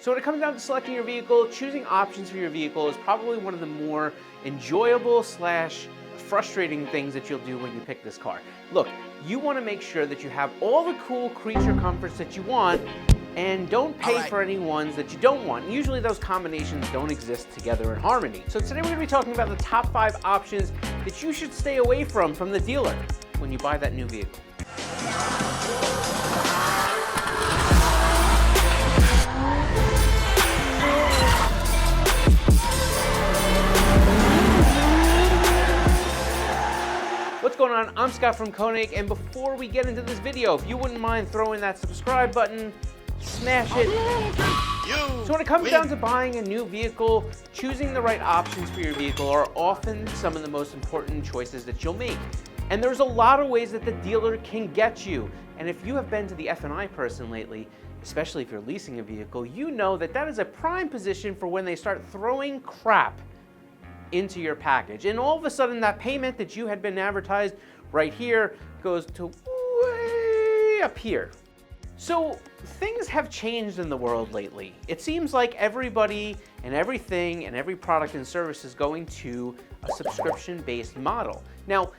So when it comes down to selecting your vehicle, choosing options for your vehicle is probably one of the more enjoyable / frustrating things that you'll do when you pick this car. Look, you want to make sure that you have all the cool creature comforts that you want and don't pay for any ones that you don't want. And usually those combinations don't exist together in harmony. So today we're going to be talking about the top 5 options that you should stay away from the dealer when you buy that new vehicle. What's going on? I'm Scott from Koenig, and before we get into this video, if you wouldn't mind throwing that subscribe button, smash it. So when it comes down to buying a new vehicle, choosing the right options for your vehicle are often some of the most important choices that you'll make. And there's a lot of ways that the dealer can get you. And if you have been to the F&I person lately, especially if you're leasing a vehicle, you know that that is a prime position for when they start throwing crap into your package. And all of a sudden that payment that you had been advertised right here goes to way up here. So things have changed in the world lately. It seems like everybody and everything and every product and service is going to a subscription-based model. Now,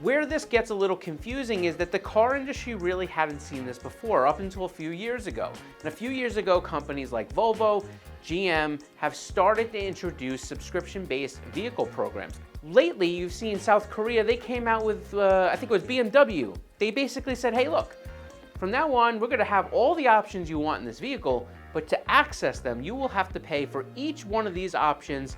where this gets a little confusing is that the car industry really hadn't seen this before up until a few years ago. And a few years ago, companies like Volvo, GM have started to introduce subscription-based vehicle programs. Lately, you've seen South Korea, they came out with, I think it was BMW. They basically said, hey, look, from now on, we're gonna have all the options you want in this vehicle, but to access them, you will have to pay for each one of these options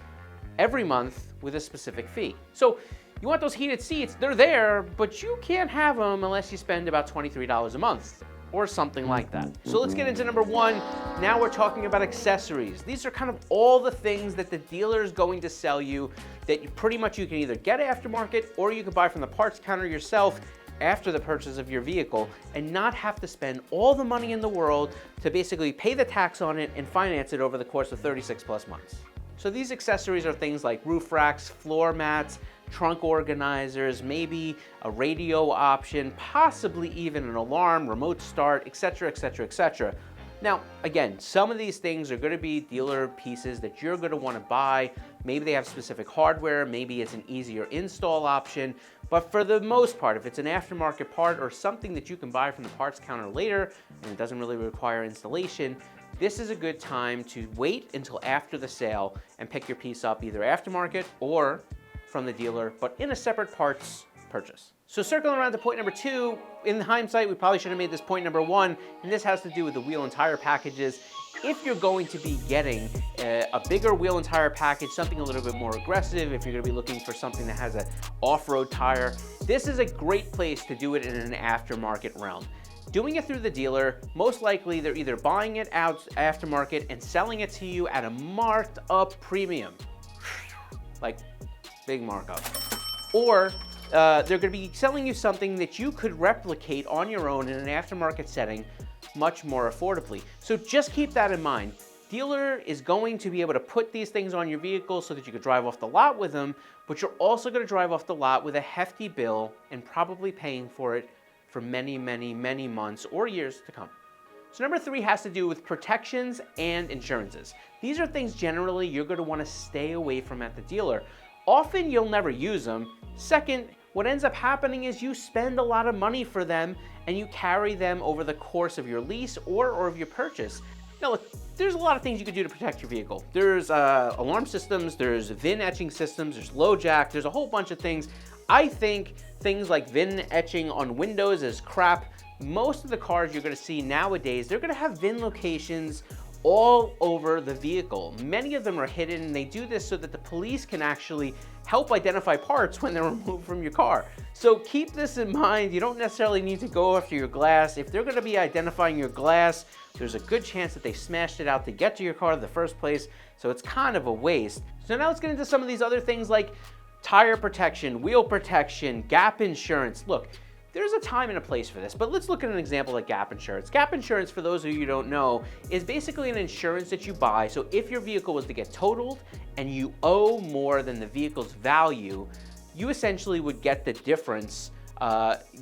every month with a specific fee. So you want those heated seats, they're there, but you can't have them unless you spend about $23 a month or something like that. So let's get into number 1. Now we're talking about accessories. These are kind of all the things that the dealer is going to sell you that you can either get aftermarket or you can buy from the parts counter yourself after the purchase of your vehicle and not have to spend all the money in the world to basically pay the tax on it and finance it over the course of 36 plus months. So these accessories are things like roof racks, floor mats, trunk organizers, maybe a radio option, possibly even an alarm, remote start, etc., etc., etc. Now, again, some of these things are going to be dealer pieces that you're going to want to buy. Maybe they have specific hardware, maybe it's an easier install option, but for the most part, if it's an aftermarket part or something that you can buy from the parts counter later and it doesn't really require installation, this is a good time to wait until after the sale and pick your piece up either aftermarket or from the dealer, but in a separate parts purchase. So circling around to point number 2, in hindsight, we probably should have made this point number 1, and this has to do with the wheel and tire packages. If you're going to be getting a bigger wheel and tire package, something a little bit more aggressive, if you're gonna be looking for something that has an off-road tire, this is a great place to do it in an aftermarket realm. Doing it through the dealer, most likely they're either buying it out aftermarket and selling it to you at a marked up premium, like big markup, or they're gonna be selling you something that you could replicate on your own in an aftermarket setting much more affordably. So just keep that in mind. Dealer is going to be able to put these things on your vehicle so that you could drive off the lot with them, but you're also gonna drive off the lot with a hefty bill and probably paying for it for many, many, many months or years to come. So number 3 has to do with protections and insurances. These are things generally you're gonna wanna stay away from at the dealer. Often you'll never use them. Second, what ends up happening is you spend a lot of money for them and you carry them over the course of your lease or of your purchase. Now look, there's a lot of things you can do to protect your vehicle. There's alarm systems, there's VIN etching systems, there's low jack, there's a whole bunch of things. I think things like VIN etching on windows is crap. Most of the cars you're gonna see nowadays, they're gonna have VIN locations all over the vehicle. Many of them are hidden, and they do this so that the police can actually help identify parts when they're removed from your car. So keep this in mind. You don't necessarily need to go after your glass. If they're gonna be identifying your glass, there's a good chance that they smashed it out to get to your car in the first place, so it's kind of a waste. So now let's get into some of these other things like tire protection, wheel protection, gap insurance. Look, there's a time and a place for this, but let's look at an example like gap insurance. Gap insurance, for those of you who don't know, is basically an insurance that you buy. So if your vehicle was to get totaled and you owe more than the vehicle's value, you essentially would get the difference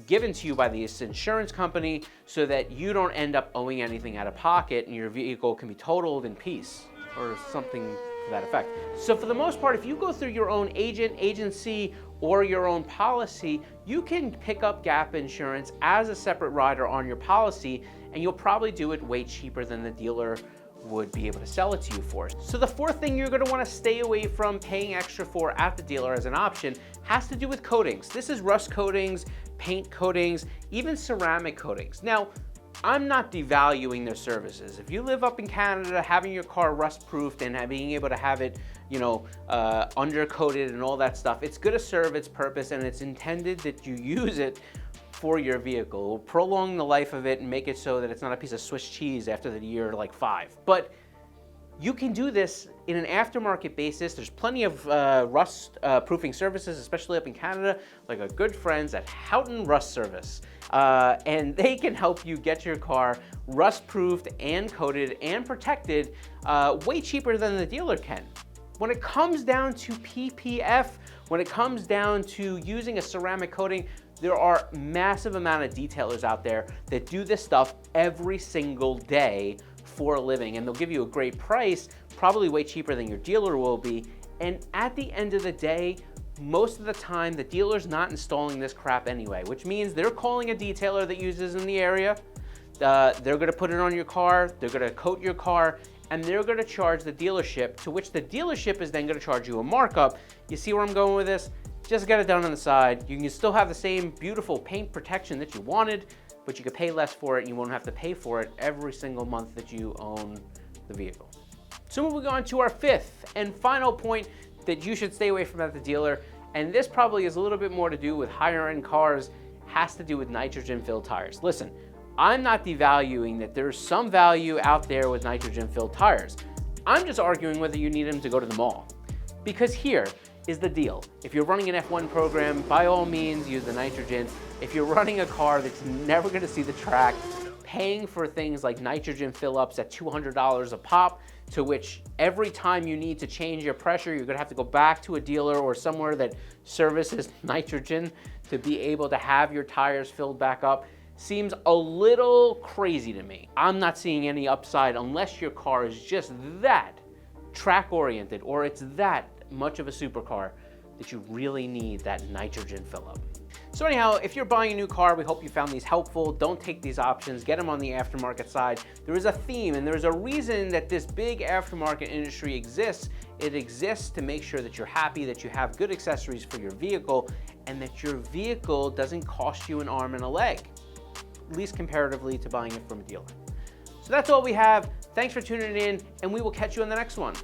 given to you by this insurance company so that you don't end up owing anything out of pocket and your vehicle can be totaled in peace or something to that effect. So for the most part, if you go through your own agent, agency, or your own policy, you can pick up gap insurance as a separate rider on your policy, and you'll probably do it way cheaper than the dealer would be able to sell it to you for. So the fourth thing you're gonna wanna stay away from paying extra for at the dealer as an option has to do with coatings. This is rust coatings, paint coatings, even ceramic coatings. Now, I'm not devaluing their services. If you live up in Canada, having your car rust-proofed and being able to have it, undercoated and all that stuff, it's gonna serve its purpose, and it's intended that you use it for your vehicle. It will prolong the life of it and make it so that it's not a piece of Swiss cheese after the year like 5. But you can do this in an aftermarket basis. There's plenty of rust proofing services, especially up in Canada, like our good friends at Houghton Rust Service. And they can help you get your car rust proofed and coated and protected way cheaper than the dealer can. When it comes down to PPF, when it comes down to using a ceramic coating, there are massive amount of detailers out there that do this stuff every single day for a living, and they'll give you a great price, probably way cheaper than your dealer will be. And at the end of the day, most of the time, the dealer's not installing this crap anyway, which means they're calling a detailer that uses in the area. They're gonna put it on your car, they're gonna coat your car, and they're gonna charge the dealership, to which the dealership is then gonna charge you a markup. You see where I'm going with this? Just get it done on the side. You can still have the same beautiful paint protection that you wanted, but you could pay less for it and you won't have to pay for it every single month that you own the vehicle. So moving on to our fifth and final point that you should stay away from at the dealer, and this probably is a little bit more to do with higher end cars, has to do with nitrogen filled tires. Listen, I'm not devaluing that there's some value out there with nitrogen filled tires. I'm just arguing whether you need them to go to the mall. Because here is the deal. If you're running an F1 program, by all means use the nitrogen. If you're running a car that's never gonna see the track, paying for things like nitrogen fill-ups at $200 a pop, to which every time you need to change your pressure, you're gonna have to go back to a dealer or somewhere that services nitrogen to be able to have your tires filled back up, seems a little crazy to me. I'm not seeing any upside unless your car is just that track-oriented or it's that much of a supercar that you really need that nitrogen fill-up. So anyhow, if you're buying a new car, we hope you found these helpful. Don't take these options, get them on the aftermarket side. There is a theme and there's a reason that this big aftermarket industry exists. It exists to make sure that you're happy, that you have good accessories for your vehicle, and that your vehicle doesn't cost you an arm and a leg, at least comparatively to buying it from a dealer. So that's all we have. Thanks for tuning in, and we will catch you on the next one.